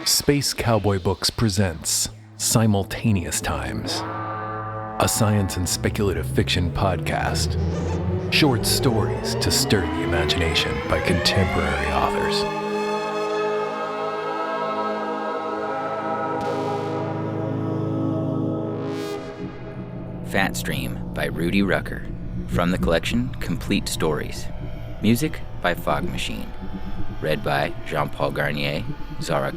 Space Cowboy Books presents Simultaneous Times, a science and speculative fiction podcast. Short stories to stir the imagination by contemporary authors. Fat Stream by Rudy Rucker. From the collection Complete Stories. Music by Fog Machine. Read by Jean-Paul Garnier, Zara,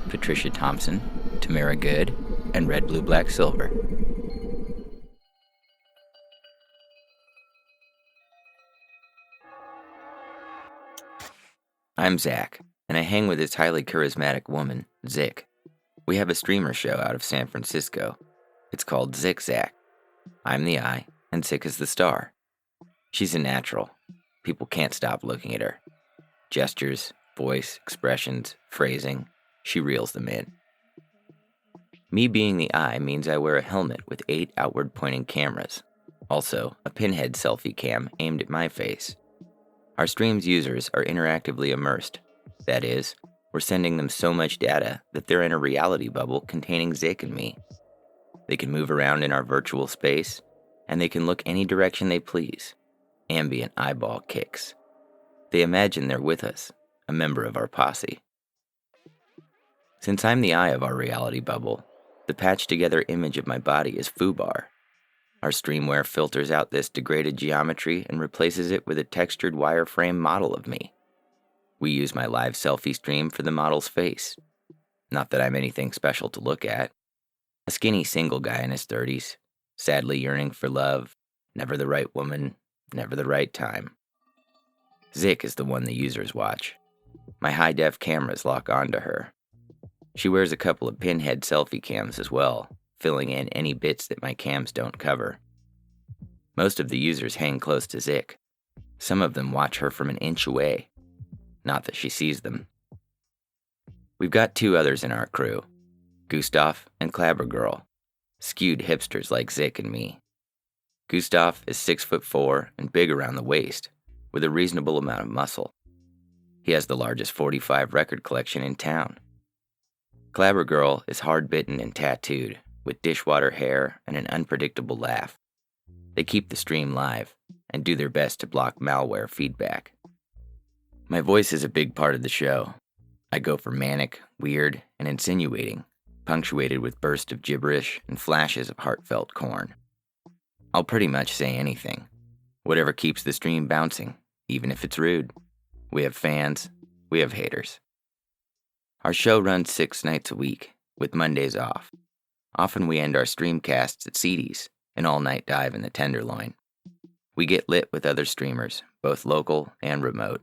Patricia, Thomson, Tamara and RedBlueBlackSilver. I'm Zach, and I hang with this highly charismatic woman, Zick. We have a streamer show out of San Francisco. It's called Zick Zack. I'm the eye, and Zick is the star. She's a natural. People can't stop looking at her. Gestures, voice, expressions, phrasing, she reels them in. Me being the eye means I wear a helmet with 8 outward-pointing cameras. Also, a pinhead selfie cam aimed at my face. Our stream's users are interactively immersed. That is, we're sending them so much data that they're in a reality bubble containing Zick and me. They can move around in our virtual space, and they can look any direction they please. Ambient eyeball kicks. They imagine they're with us, a member of our posse. Since I'm the eye of our reality bubble, the patched-together image of my body is FooBar. Our streamware filters out this degraded geometry and replaces it with a textured wireframe model of me. We use my live selfie stream for the model's face. Not that I'm anything special to look at. A skinny single guy in his 30s, sadly yearning for love, never the right woman, never the right time. Zick is the one the users watch. My high-def cameras lock onto her. She wears a couple of pinhead selfie cams as well, filling in any bits that my cams don't cover. Most of the users hang close to Zick. Some of them watch her from an inch away. Not that she sees them. We've got 2 others in our crew, Gustav and Clabber Girl, skewed hipsters like Zick and me. Gustav is 6'4" and big around the waist, with a reasonable amount of muscle. He has the largest 45 record collection in town. Clabber Girl is hard-bitten and tattooed, with dishwater hair and an unpredictable laugh. They keep the stream live and do their best to block malware feedback. My voice is a big part of the show. I go for manic, weird, and insinuating, punctuated with bursts of gibberish and flashes of heartfelt corn. I'll pretty much say anything, whatever keeps the stream bouncing, even if it's rude. We have fans, we have haters. Our show runs 6 nights a week, with Mondays off. Often we end our streamcasts at Seedy's, an all-night dive in the Tenderloin. We get lit with other streamers, both local and remote.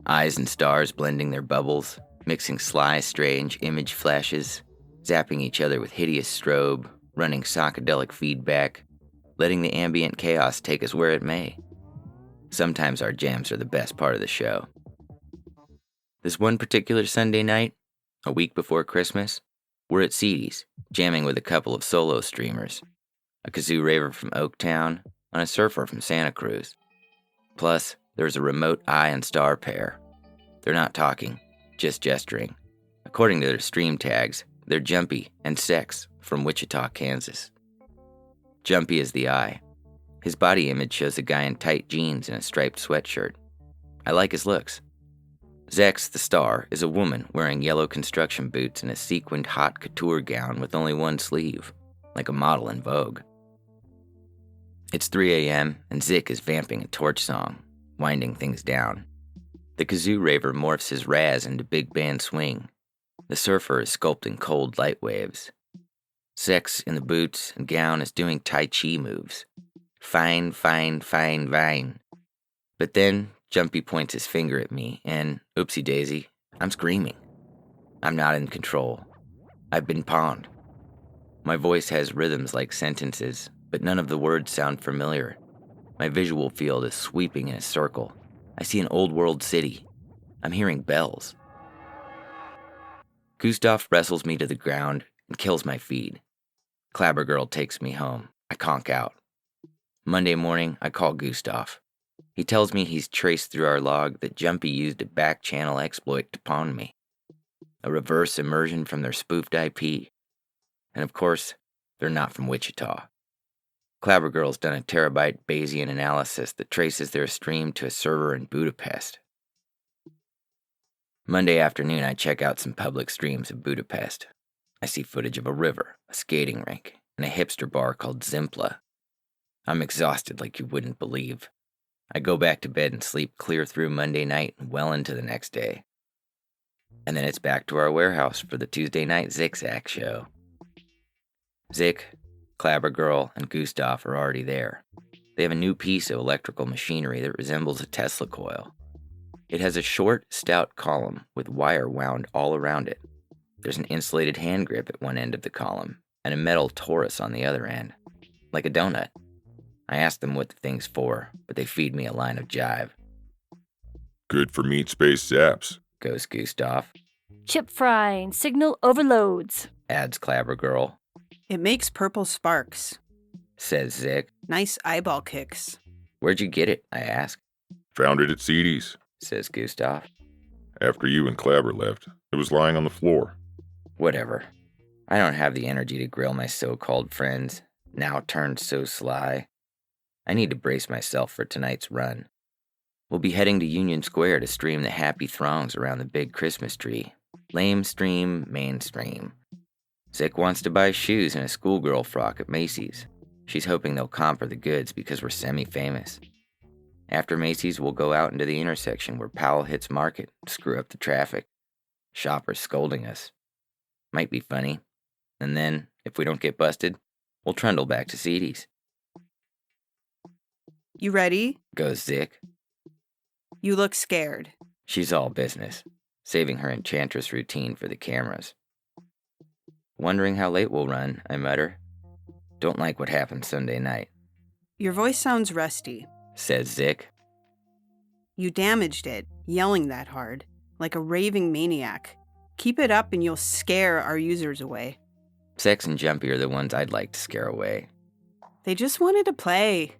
Eyes and stars blending their bubbles, mixing sly, strange image flashes, zapping each other with hideous strobe, running psychedelic feedback, letting the ambient chaos take us where it may. Sometimes our jams are the best part of the show. This one particular Sunday night, a week before Christmas, we're at Seedy's, jamming with a couple of solo streamers, a kazoo raver from Oaktown and a surfer from Santa Cruz. Plus, there's a remote eye and star pair. They're not talking, just gesturing. According to their stream tags, they're Jumpy and Sex from Wichita, Kansas. Jumpy is the eye. His body image shows a guy in tight jeans and a striped sweatshirt. I like his looks. Zex, the star, is a woman wearing yellow construction boots and a sequined hot couture gown with only one sleeve, like a model in Vogue. It's 3 a.m. and Zick is vamping a torch song, winding things down. The kazoo raver morphs his raz into big band swing. The surfer is sculpting cold light waves. Sex in the boots and gown is doing Tai Chi moves. Fine. But then, Jumpy points his finger at me, and, oopsie daisy, I'm screaming. I'm not in control. I've been pawned. My voice has rhythms like sentences, but none of the words sound familiar. My visual field is sweeping in a circle. I see an old-world city. I'm hearing bells. Gustav wrestles me to the ground and kills my feed. Clabber Girl takes me home. I conk out. Monday morning, I call Gustav. He tells me he's traced through our log that Jumpy used a back-channel exploit to pawn me. a reverse immersion from their spoofed IP. And of course, they're not from Wichita. Clabber Girl's done a terabyte Bayesian analysis that traces their stream to a server in Budapest. Monday afternoon, I check out some public streams of Budapest. I see footage of a river, a skating rink, and a hipster bar called Zimpla. I'm exhausted like you wouldn't believe. I go back to bed and sleep clear through Monday night and well into the next day. And then it's back to our warehouse for the Tuesday night Zig-Zag show. Zick, Clabber Girl, and Gustav are already there. They have a new piece of electrical machinery that resembles a Tesla coil. It has a short, stout column with wire wound all around it. There's an insulated hand grip at one end of the column and a metal torus on the other end, like a donut. I ask them what the thing's for, but they feed me a line of jive. Good for meat space zaps, Goes Gustav. Chip frying, signal overloads, Adds Clabber Girl. It makes purple sparks. Says Zick. Nice eyeball kicks. Where'd you get it? I ask. Found it at CD's. Says Gustav. After you and Clabber left, it was lying on the floor. Whatever. I don't have the energy to grill my so-called friends, now turned so sly. I need to brace myself for tonight's run. We'll be heading to Union Square to stream the happy throngs around the big Christmas tree. Lame stream, mainstream. Zick wants to buy shoes and a schoolgirl frock at Macy's. She's hoping they'll comp her the goods because we're semi-famous. After Macy's, we'll go out into the intersection where Powell hits Market, screw up the traffic. Shoppers scolding us. Might be funny. And then, if we don't get busted, we'll trundle back to CD's. You ready? Goes Zick. You look scared. She's all business, saving her enchantress routine for the cameras. Wondering how late we'll run, I mutter. Don't like what happened Sunday night. Your voice sounds rusty. Says Zick. You damaged it, yelling that hard, like a raving maniac. Keep it up and you'll scare our users away. Sex and Jumpy are the ones I'd like to scare away. They just wanted to play.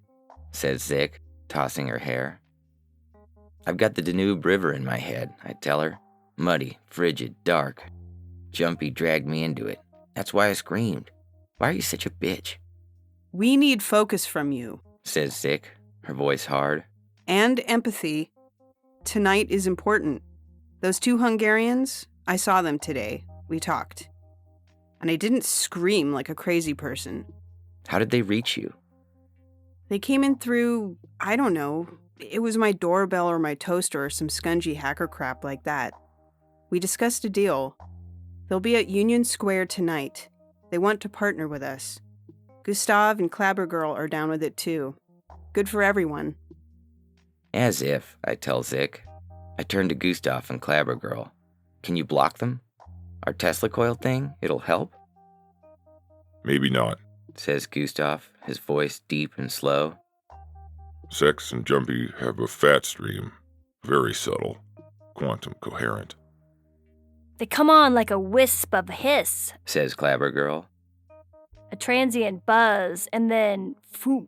Says Zick, tossing her hair. I've got the Danube River in my head, I tell her. Muddy, frigid, dark. Jumpy dragged me into it. That's why I screamed. Why are you such a bitch? We need focus from you. Says Zick, her voice hard. And empathy. Tonight is important. Those two Hungarians, I saw them today. We talked. And I didn't scream like a crazy person. How did they reach you? They came in through, I don't know, it was my doorbell or my toaster or some scungy hacker crap like that. We discussed a deal. They'll be at Union Square tonight. They want to partner with us. Gustav and Clabber Girl are down with it too. Good for everyone. As if, I tell Zick. I turn to Gustav and Clabber Girl. Can you block them? Our Tesla coil thing? It'll help? Maybe not. Says Gustav, his voice deep and slow. Sex and Jumpy have a fat stream. Very subtle. Quantum coherent. they come on like a wisp of hiss, Says Clabber Girl. a transient buzz, and then foop.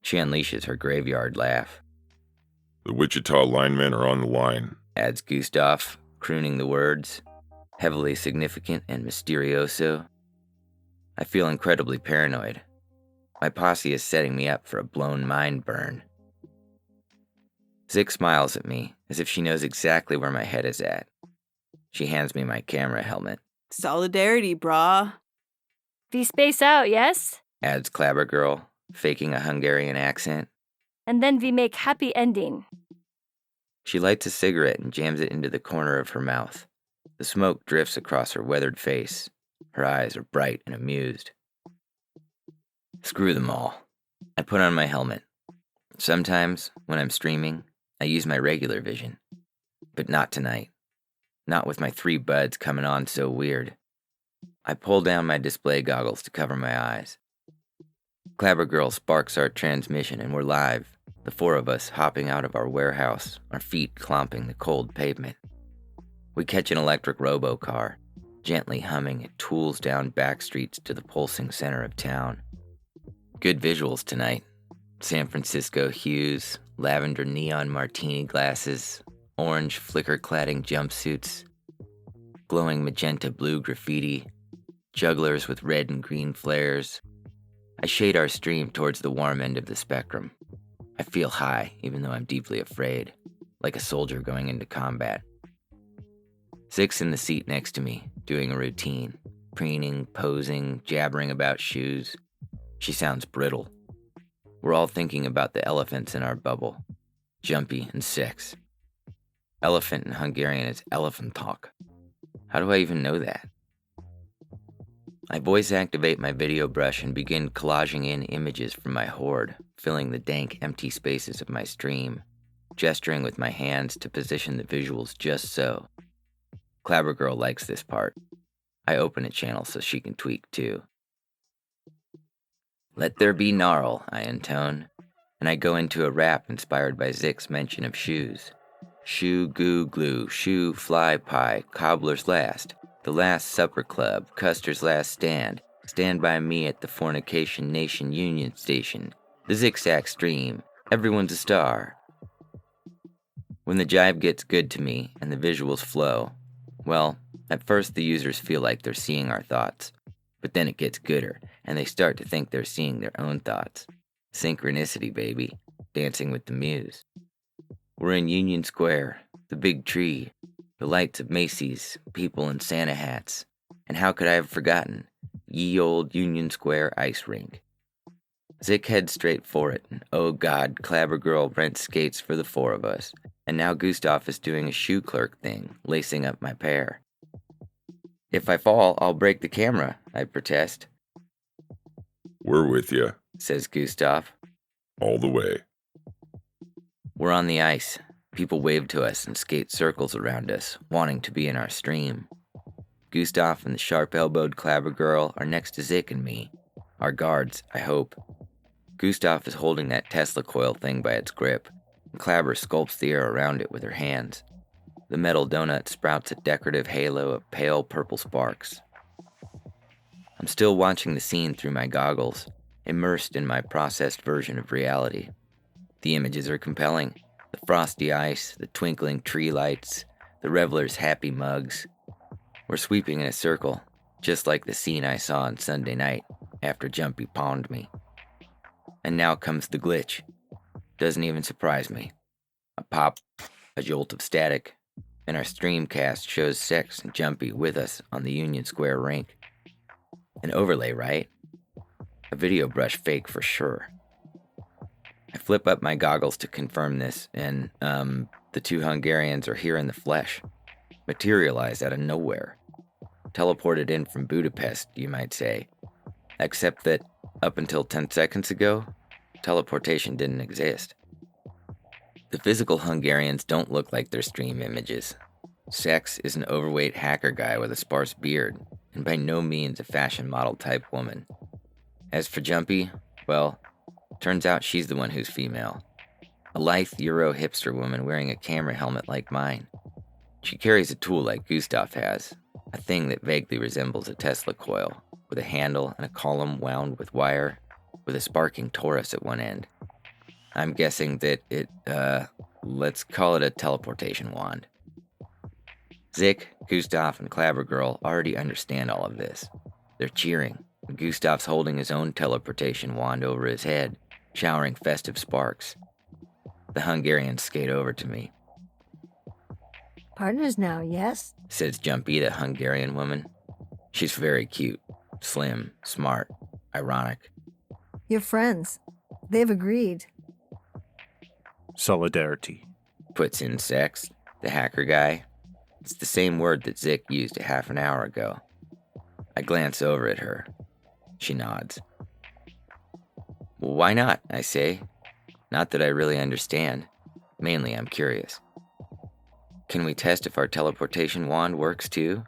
She unleashes her graveyard laugh. The Wichita linemen are on the line. Adds Gustav, crooning the words, heavily significant and mysterioso. I feel incredibly paranoid. My posse is setting me up for a blown mind burn. Zick smiles at me, as if she knows exactly where my head is at. She hands me my camera helmet. Solidarity, brah. We space out, yes? Adds Clabber Girl, faking a Hungarian accent. And then we make happy ending. She lights a cigarette and jams it into the corner of her mouth. The smoke drifts across her weathered face. Her eyes are bright and amused. Screw them all. I put on my helmet. Sometimes, when I'm streaming, I use my regular vision. But not tonight. Not with my 3 buds coming on so weird. I pull down my display goggles to cover my eyes. Clabber Girl sparks our transmission and we're live, the 4 of us hopping out of our warehouse, our feet clomping the cold pavement. We catch an electric robo-car, gently humming it tools down back streets to the pulsing center of town. Good visuals tonight. San Francisco hues, lavender neon martini glasses, orange flicker-cladding jumpsuits. glowing magenta blue graffiti, jugglers with red and green flares. I shade our stream towards the warm end of the spectrum. I feel high, even though I'm deeply afraid, like a soldier going into combat. Zik's in the seat next to me, doing a routine, preening, posing, jabbering about shoes. She sounds brittle. We're all thinking about the elephants in our bubble, Jumpy and Six. Elephant in Hungarian is elephant talk. How do I even know that? I voice activate my video brush and begin collaging in images from my horde, filling the dank, empty spaces of my stream, gesturing with my hands to position the visuals just so. Clabber Girl likes this part. I open a channel so she can tweak too. Let there be gnarl, I intone, and I go into a rap inspired by Zik's mention of shoes. Shoe, goo, glue, shoe, fly, pie, cobbler's last, the Last Supper Club, Custer's Last Stand, Stand By Me at the Fornication Nation Union Station, the Zigzag Stream, Everyone's a Star. When the jive gets good to me and the visuals flow, well, at first the users feel like they're seeing our thoughts, but then it gets gooder and they start to think they're seeing their own thoughts. Synchronicity, baby, dancing with the muse. We're in Union Square, the big tree, the lights of Macy's, people in Santa hats, and how could I have forgotten? Ye old Union Square ice rink. Zik heads straight for it, and oh God, Clabber Girl rents skates for the four of us, and now Gustav is doing a shoe clerk thing, lacing up my pair. If I fall, I'll break the camera, I protest. We're with you, Says Gustav. all the way. We're on the ice. People wave to us and skate circles around us, wanting to be in our stream. Gustav and the sharp-elbowed Clabber Girl are next to Zik and me. Our guards, I hope. Gustav is holding that Tesla coil thing by its grip, and Clabber sculpts the air around it with her hands. The metal donut sprouts a decorative halo of pale purple sparks. I'm still watching the scene through my goggles, immersed in my processed version of reality. The images are compelling. The frosty ice, the twinkling tree lights, the revelers' happy mugs. We're sweeping in a circle, just like the scene I saw on Sunday night after Jumpy pawned me. And now comes the glitch. Doesn't even surprise me. A pop, a jolt of static, and our streamcast shows Sex and Jumpy with us on the Union Square rink. An overlay, right? A video brush fake for sure. I flip up my goggles to confirm this, and, the two Hungarians are here in the flesh. Materialized out of nowhere. Teleported in from Budapest, you might say. Except that, up until 10 seconds ago, teleportation didn't exist. The physical Hungarians don't look like their stream images. Sex is an overweight hacker guy with a sparse beard, and by no means a fashion model type woman. As for Jumpy, well, turns out she's the one who's female. A lithe Euro hipster woman wearing a camera helmet like mine. She carries a tool like Gustav has, a thing that vaguely resembles a Tesla coil, with a handle and a column wound with wire, with a sparking torus at one end. I'm guessing that let's call it a teleportation wand. Zik, Gustav, and Clabber Girl already understand all of this. They're cheering, and Gustav's holding his own teleportation wand over his head, showering festive sparks. The Hungarians skate over to me. Partners now, yes? Says Jumpy, the Hungarian woman. She's very cute, slim, smart, ironic. You're friends. They've agreed. Solidarity. Puts in Sex, the hacker guy. It's the same word that Zik used a half an hour ago. I glance over at her. She nods. Well, why not, I say. Not that I really understand. Mainly, I'm curious. Can we test if our teleportation wand works too?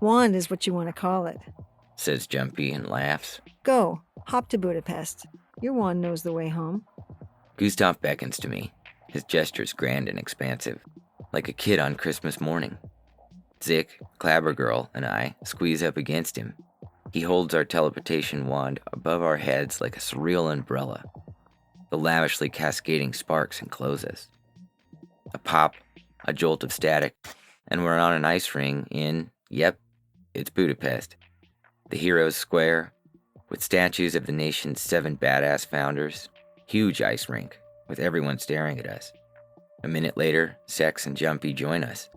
Wand is what you want to call it. Says Jumpy and laughs. Go, hop to Budapest. Your wand knows the way home. Gustav beckons to me, his gestures grand and expansive, like a kid on Christmas morning. Zik, Clabber Girl, and I squeeze up against him. He holds our teleportation wand above our heads like a surreal umbrella. The lavishly cascading sparks enclose us. A pop, a jolt of static, and we're on an ice ring in, yep, it's Budapest. The Heroes Square, with statues of the nation's 7 badass founders. Huge ice rink, with everyone staring at us. A minute later, Sex and Jumpy join us.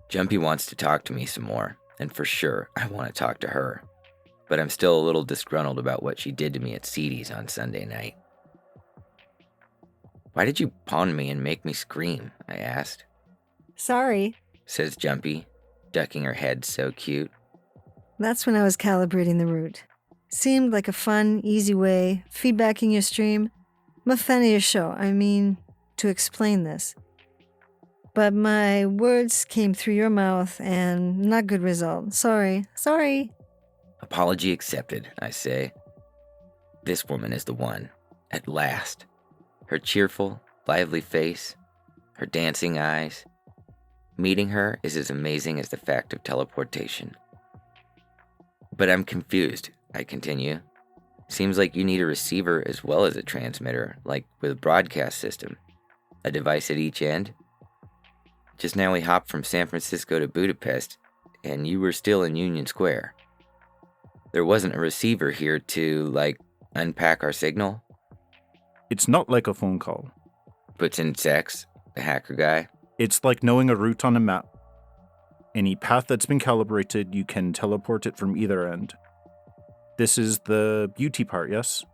Jumpy wants to talk to me some more, and for sure, I want to talk to her. But I'm still a little disgruntled about what she did to me at Seedy's on Sunday night. "Why did you pawn me and make me scream?" I asked. Sorry. Says Jumpy, ducking her head so cute. That's when I was calibrating the route. Seemed like a fun, easy way, feedbacking your stream. I'm a fan of your show, to explain this. But my words came through your mouth and not good result. Sorry. Apology accepted, I say. This woman is the one, at last. Her cheerful, lively face, her dancing eyes. Meeting her is as amazing as the fact of teleportation. But I'm confused, I continue. Seems like you need a receiver as well as a transmitter, like with a broadcast system. A device at each end. Just now we hopped from San Francisco to Budapest, and you were still in Union Square. There wasn't a receiver here to, unpack our signal? It's not like a phone call. Puts in Sex, the hacker guy. It's like knowing a route on a map. Any path that's been calibrated, you can teleport it from either end. This is the beauty part, yes?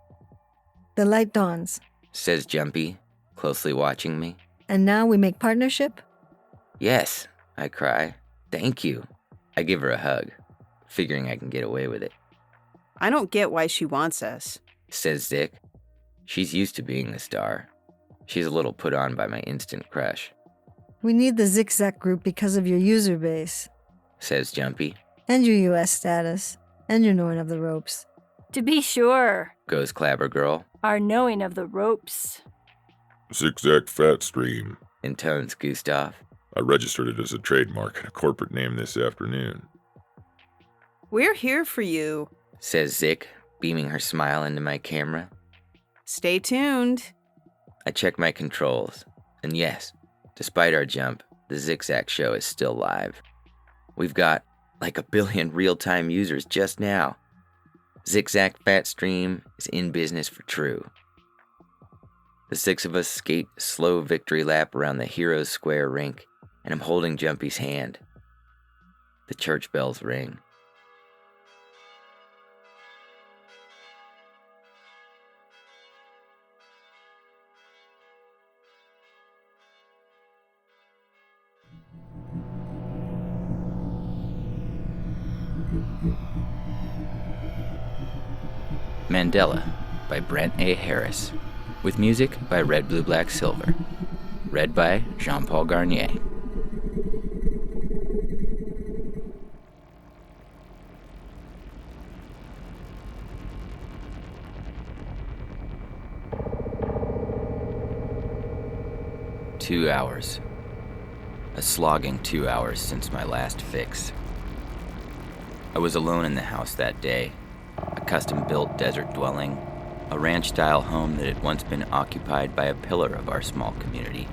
The light dawns. Says Jumpy, closely watching me. And now we make partnership? Yes, I cry. Thank you. I give her a hug, figuring I can get away with it. I don't get why she wants us. Says Zick. She's used to being the star. She's a little put on by my instant crush. We need the Zigzag group because of your user base. Says Jumpy. And your US status. And your knowing of the ropes. To be sure. Goes Clabber Girl. Our knowing of the ropes. Zigzag Fat Stream. Intones Gustav. I registered it as a trademark and a corporate name this afternoon. We're here for you. Says Zick, beaming her smile into my camera. Stay tuned. I check my controls, and yes, despite our jump, the Zigzag show is still live. We've got like 1 billion real-time users just now. Zigzag Fat Stream is in business for true. The 6 of us skate a slow victory lap around the Heroes Square rink, and I'm holding Jumpy's hand. The church bells ring. Mandela by Brent A. Harris, with music by RedBlueBlackSilver, read by Jean-Paul Garnier. Two hours. A slogging 2 hours since my last fix. I was alone in the house that day. A custom-built desert dwelling, a ranch-style home that had once been occupied by a pillar of our small community.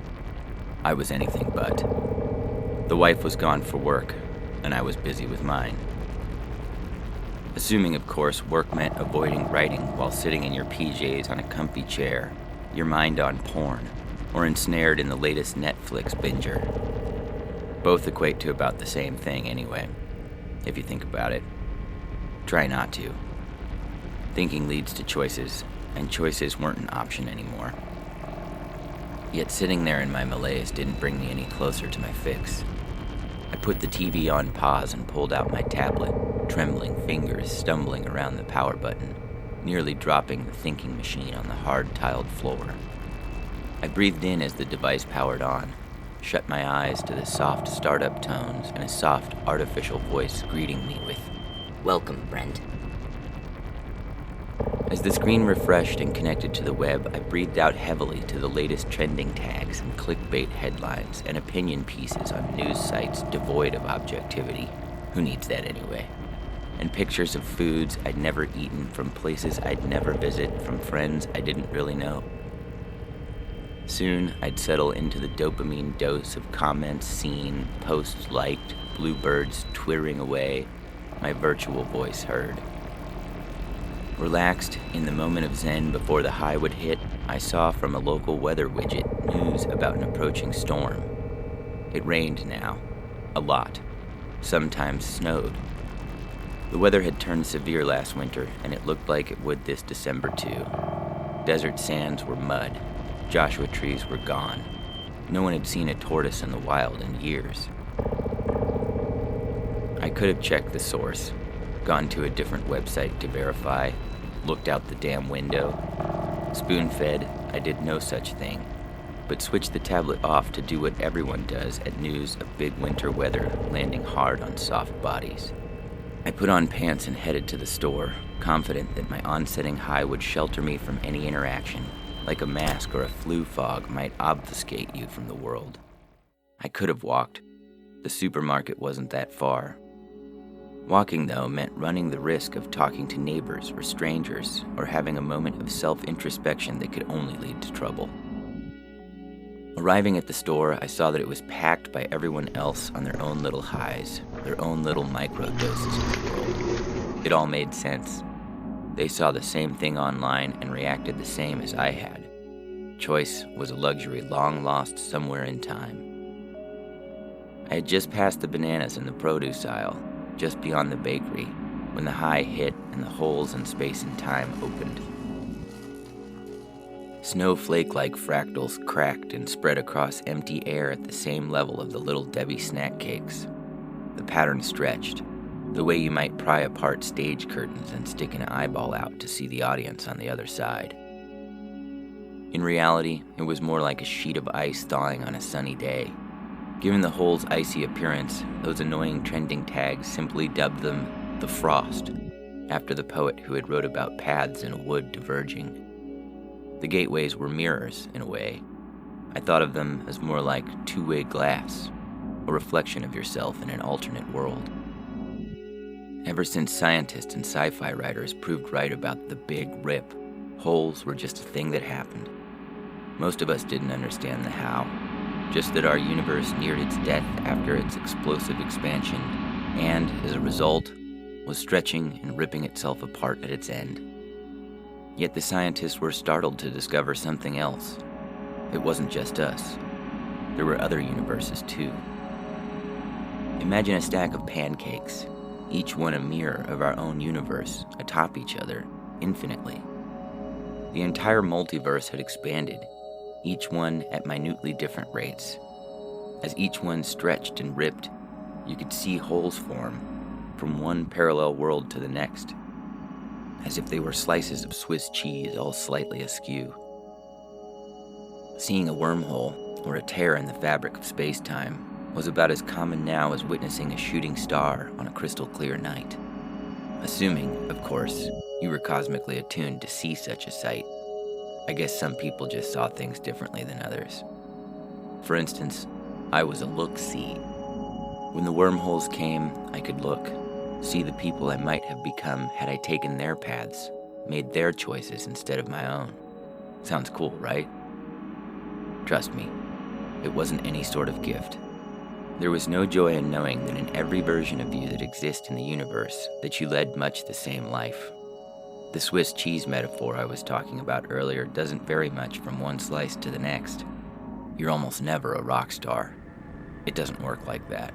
I was anything but. The wife was gone for work, and I was busy with mine. Assuming, of course, work meant avoiding writing while sitting in your PJs on a comfy chair, your mind on porn, or ensnared in the latest Netflix binger. Both equate to about the same thing anyway, if you think about it. Try not to. Thinking leads to choices, and choices weren't an option anymore. Yet sitting there in my malaise didn't bring me any closer to my fix. I put the TV on pause and pulled out my tablet, trembling fingers stumbling around the power button, nearly dropping the thinking machine on the hard tiled floor. I breathed in as the device powered on, shut my eyes to the soft startup tones and a soft artificial voice greeting me with, "Welcome, Brent." As the screen refreshed and connected to the web, I breathed out heavily to the latest trending tags and clickbait headlines and opinion pieces on news sites devoid of objectivity. Who needs that anyway? And pictures of foods I'd never eaten from places I'd never visit from friends I didn't really know. Soon, I'd settle into the dopamine dose of comments seen, posts liked, bluebirds twittering away, my virtual voice heard. Relaxed in the moment of zen before the high would hit, I saw from a local weather widget news about an approaching storm. It rained now, a lot, sometimes snowed. The weather had turned severe last winter, and it looked like it would this December too. Desert sands were mud, Joshua trees were gone. No one had seen a tortoise in the wild in years. I could have checked the source, gone to a different website to verify, looked out the damn window. Spoon-fed, I did no such thing, but switched the tablet off to do what everyone does at news of big winter weather landing hard on soft bodies. I put on pants and headed to the store, confident that my onsetting high would shelter me from any interaction, like a mask or a flu fog might obfuscate you from the world. I could have walked. The supermarket wasn't that far. Walking, though, meant running the risk of talking to neighbors or strangers or having a moment of self-introspection that could only lead to trouble. Arriving at the store, I saw that it was packed by everyone else on their own little highs, their own little micro-doses of the world. It all made sense. They saw the same thing online and reacted the same as I had. Choice was a luxury long lost somewhere in time. I had just passed the bananas in the produce aisle, just beyond the bakery, when the high hit and the holes in space and time opened. Snowflake-like fractals cracked and spread across empty air at the same level of the Little Debbie snack cakes. The pattern stretched, the way you might pry apart stage curtains and stick an eyeball out to see the audience on the other side. In reality, it was more like a sheet of ice thawing on a sunny day. Given the hole's icy appearance, those annoying trending tags simply dubbed them the Frost, after the poet who had wrote about paths in a wood diverging. The gateways were mirrors, in a way. I thought of them as more like two-way glass, a reflection of yourself in an alternate world. Ever since scientists and sci-fi writers proved right about the Big Rip, holes were just a thing that happened. Most of us didn't understand the how, just that our universe neared its death after its explosive expansion, and, as a result, was stretching and ripping itself apart at its end. Yet the scientists were startled to discover something else. It wasn't just us. There were other universes, too. Imagine a stack of pancakes, each one a mirror of our own universe, atop each other, infinitely. The entire multiverse had expanded, each one at minutely different rates. As each one stretched and ripped, you could see holes form from one parallel world to the next, as if they were slices of Swiss cheese all slightly askew. Seeing a wormhole, or a tear in the fabric of space-time, was about as common now as witnessing a shooting star on a crystal-clear night. Assuming, of course, you were cosmically attuned to see such a sight. I guess some people just saw things differently than others. For instance, I was a look-see. When the wormholes came, I could look, see the people I might have become had I taken their paths, made their choices instead of my own. Sounds cool, right? Trust me, it wasn't any sort of gift. There was no joy in knowing that in every version of you that exists in the universe, that you led much the same life. The Swiss cheese metaphor I was talking about earlier doesn't vary much from one slice to the next. You're almost never a rock star. It doesn't work like that.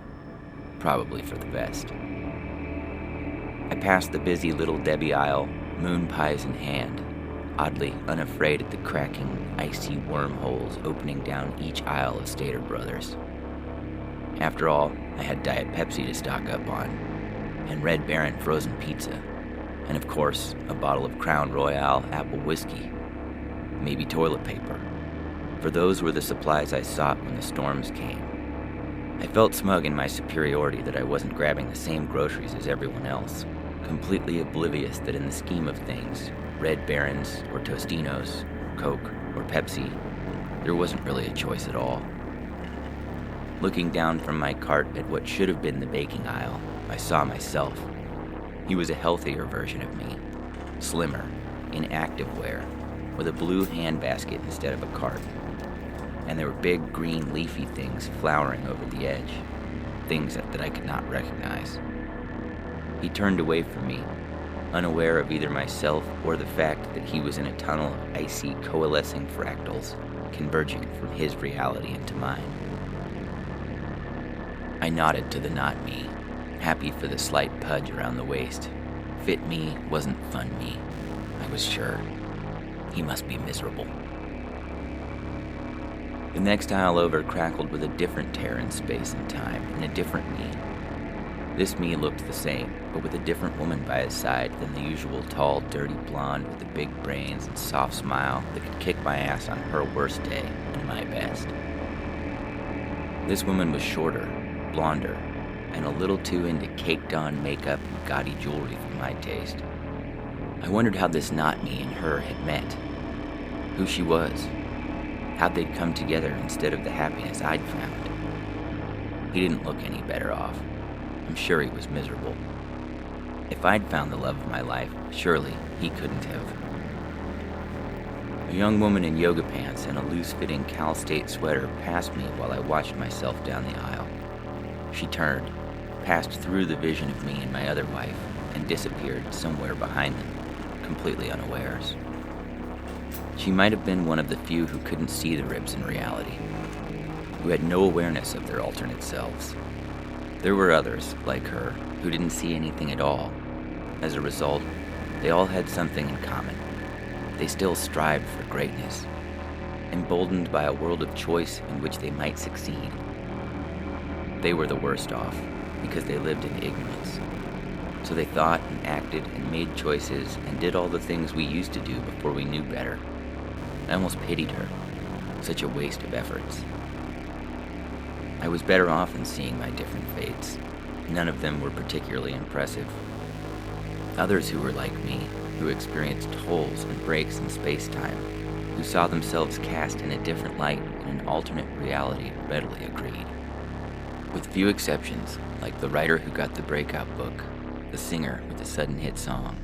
Probably for the best. I passed the busy Little Debbie aisle, moon pies in hand, oddly unafraid at the cracking, icy wormholes opening down each aisle of Stater Brothers. After all, I had Diet Pepsi to stock up on, and Red Baron frozen pizza, and of course, a bottle of Crown Royal apple whiskey, maybe toilet paper, for those were the supplies I sought when the storms came. I felt smug in my superiority that I wasn't grabbing the same groceries as everyone else, completely oblivious that in the scheme of things, Red Barons or Tostinos, Coke or Pepsi, there wasn't really a choice at all. Looking down from my cart at what should have been the baking aisle, I saw myself. He was a healthier version of me, slimmer, in activewear, with a blue handbasket instead of a cart. And there were big green leafy things flowering over the edge. things that I could not recognize. He turned away from me, unaware of either myself or the fact that he was in a tunnel of icy, coalescing fractals, converging from his reality into mine. I nodded to the not me, happy for the slight pudge around the waist. Fit me wasn't fun me, I was sure. He must be miserable. The next aisle over crackled with a different tear in space and time, and a different me. This me looked the same, but with a different woman by his side than the usual tall, dirty blonde with the big brains and soft smile that could kick my ass on her worst day and my best. This woman was shorter, blonder, and a little too into caked-on makeup and gaudy jewelry for my taste. I wondered how this not me and her had met, who she was, how they'd come together instead of the happiness I'd found. He didn't look any better off. I'm sure he was miserable. If I'd found the love of my life, surely he couldn't have. A young woman in yoga pants and a loose-fitting Cal State sweater passed me while I watched myself down the aisle. She turned, passed through the vision of me and my other wife, and disappeared somewhere behind them, completely unawares. She might have been one of the few who couldn't see the ribs in reality, who had no awareness of their alternate selves. There were others, like her, who didn't see anything at all. As a result, they all had something in common. They still strived for greatness, emboldened by a world of choice in which they might succeed. They were the worst off, because they lived in ignorance. So they thought and acted and made choices and did all the things we used to do before we knew better. I almost pitied her. Such a waste of efforts. I was better off in seeing my different fates. None of them were particularly impressive. Others who were like me, who experienced holes and breaks in space-time, who saw themselves cast in a different light in an alternate reality, readily agreed. With few exceptions, like the writer who got the breakout book, the singer with the sudden hit song,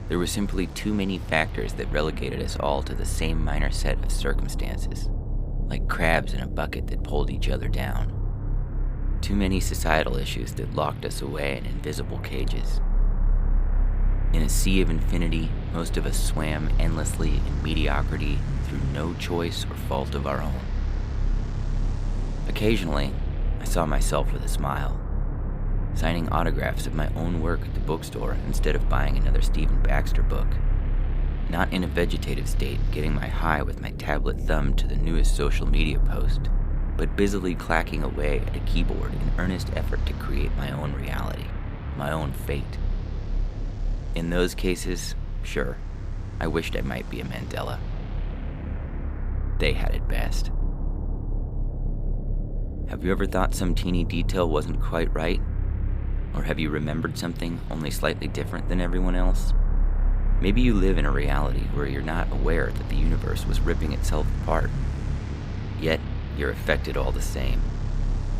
there were simply too many factors that relegated us all to the same minor set of circumstances, like crabs in a bucket that pulled each other down. Too many societal issues that locked us away in invisible cages. In a sea of infinity, most of us swam endlessly in mediocrity through no choice or fault of our own. Occasionally, I saw myself with a smile, signing autographs of my own work at the bookstore instead of buying another Stephen Baxter book. Not in a vegetative state, getting my high with my tablet thumb to the newest social media post, but busily clacking away at a keyboard in earnest effort to create my own reality, my own fate. In those cases, sure, I wished I might be a Mandela. They had it best. Have you ever thought some teeny detail wasn't quite right? Or have you remembered something only slightly different than everyone else? Maybe you live in a reality where you're not aware that the universe was ripping itself apart. Yet, you're affected all the same.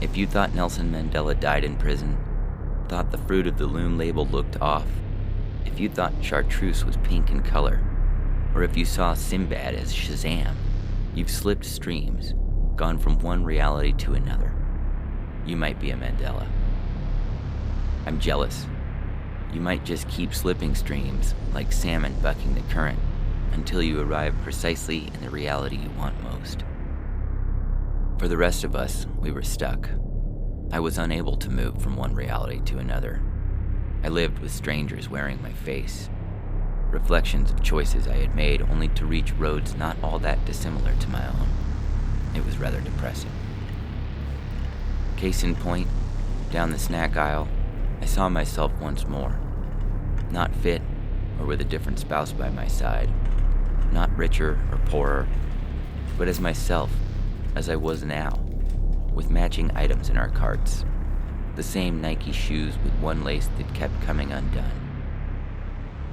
If you thought Nelson Mandela died in prison, thought the Fruit of the Loom label looked off, if you thought chartreuse was pink in color, or if you saw Sinbad as Shazam, you've slipped streams, gone from one reality to another. You might be a Mandela. I'm jealous. You might just keep slipping streams, like salmon bucking the current, until you arrive precisely in the reality you want most. For the rest of us, we were stuck. I was unable to move from one reality to another. I lived with strangers wearing my face, reflections of choices I had made only to reach roads not all that dissimilar to my own. It was rather depressing. Case in point, down the snack aisle, I saw myself once more. Not fit, or with a different spouse by my side. Not richer or poorer, but as myself, as I was now, with matching items in our carts. The same Nike shoes with one lace that kept coming undone.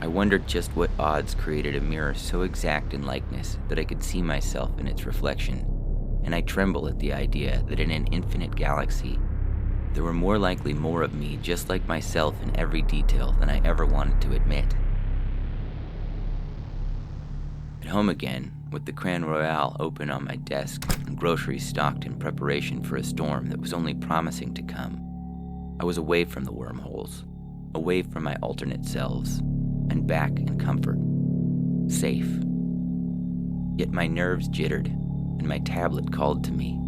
I wondered just what odds created a mirror so exact in likeness that I could see myself in its reflection, and I tremble at the idea that in an infinite galaxy, there were more likely more of me just like myself in every detail than I ever wanted to admit. At home again, with the Cran Royale open on my desk and groceries stocked in preparation for a storm that was only promising to come, I was away from the wormholes, away from my alternate selves, and back in comfort, safe. Yet my nerves jittered, and my tablet called to me.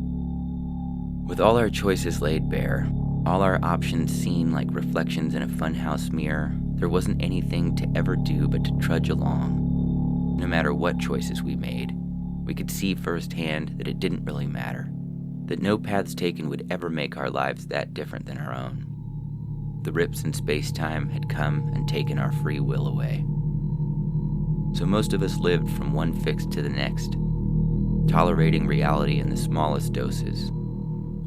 With all our choices laid bare, all our options seen like reflections in a funhouse mirror, there wasn't anything to ever do but to trudge along. No matter what choices we made, we could see firsthand that it didn't really matter, that no paths taken would ever make our lives that different than our own. The rips in space-time had come and taken our free will away. So most of us lived from one fix to the next, tolerating reality in the smallest doses,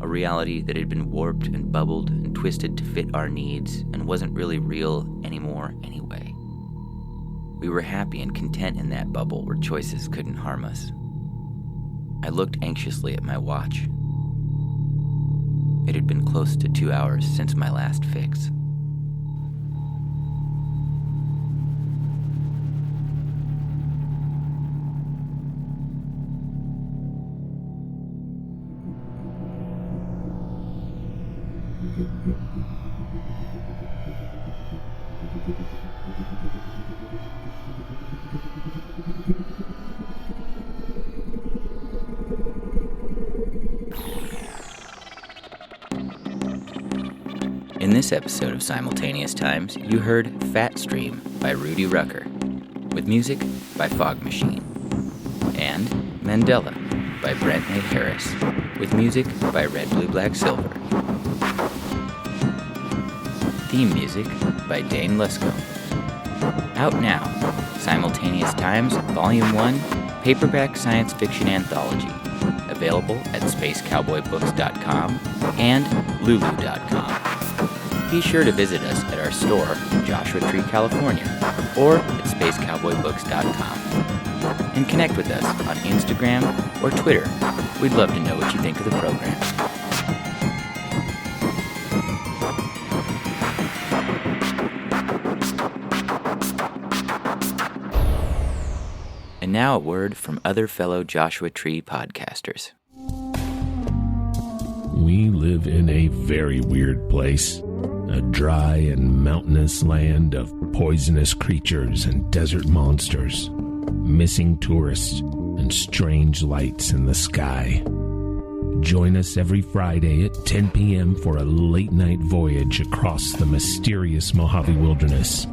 a reality that had been warped and bubbled and twisted to fit our needs and wasn't really real anymore anyway. We were happy and content in that bubble where choices couldn't harm us. I looked anxiously at my watch. It had been close to 2 hours since my last fix. In this episode of Simultaneous Times, you heard Fat Stream by Rudy Rucker, with music by Fog Machine, and Mandela by Brent A. Harris, with music by RedBlueBlackSilver. Theme music by Dane Lesko. Out now, Simultaneous Times, Volume 1, Paperback Science Fiction Anthology, available at spacecowboybooks.com and lulu.com. Be sure to visit us at our store in Joshua Tree, California, or at spacecowboybooks.com. And connect with us on Instagram or Twitter. We'd love to know what you think of the program. And now a word from other fellow Joshua Tree podcasters. We live in a very weird place. A dry and mountainous land of poisonous creatures and desert monsters, missing tourists, and strange lights in the sky. Join us every Friday at 10 p.m. for a late-night voyage across the mysterious Mojave Wilderness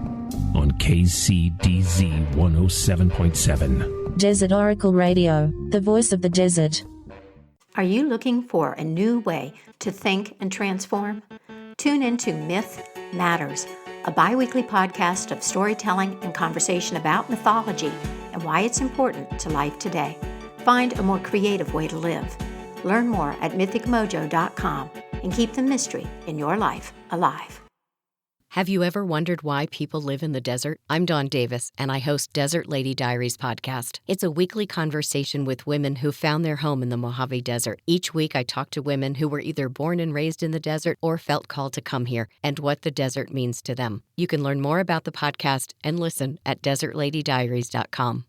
on KCDZ 107.7. Desert Oracle Radio, the voice of the desert. Are you looking for a new way to think and transform? Tune into Myth Matters, a bi-weekly podcast of storytelling and conversation about mythology and why it's important to life today. Find a more creative way to live. Learn more at mythicmojo.com and keep the mystery in your life alive. Have you ever wondered why people live in the desert? I'm Dawn Davis, and I host Desert Lady Diaries podcast. It's a weekly conversation with women who found their home in the Mojave Desert. Each week, I talk to women who were either born and raised in the desert or felt called to come here and what the desert means to them. You can learn more about the podcast and listen at desertladydiaries.com.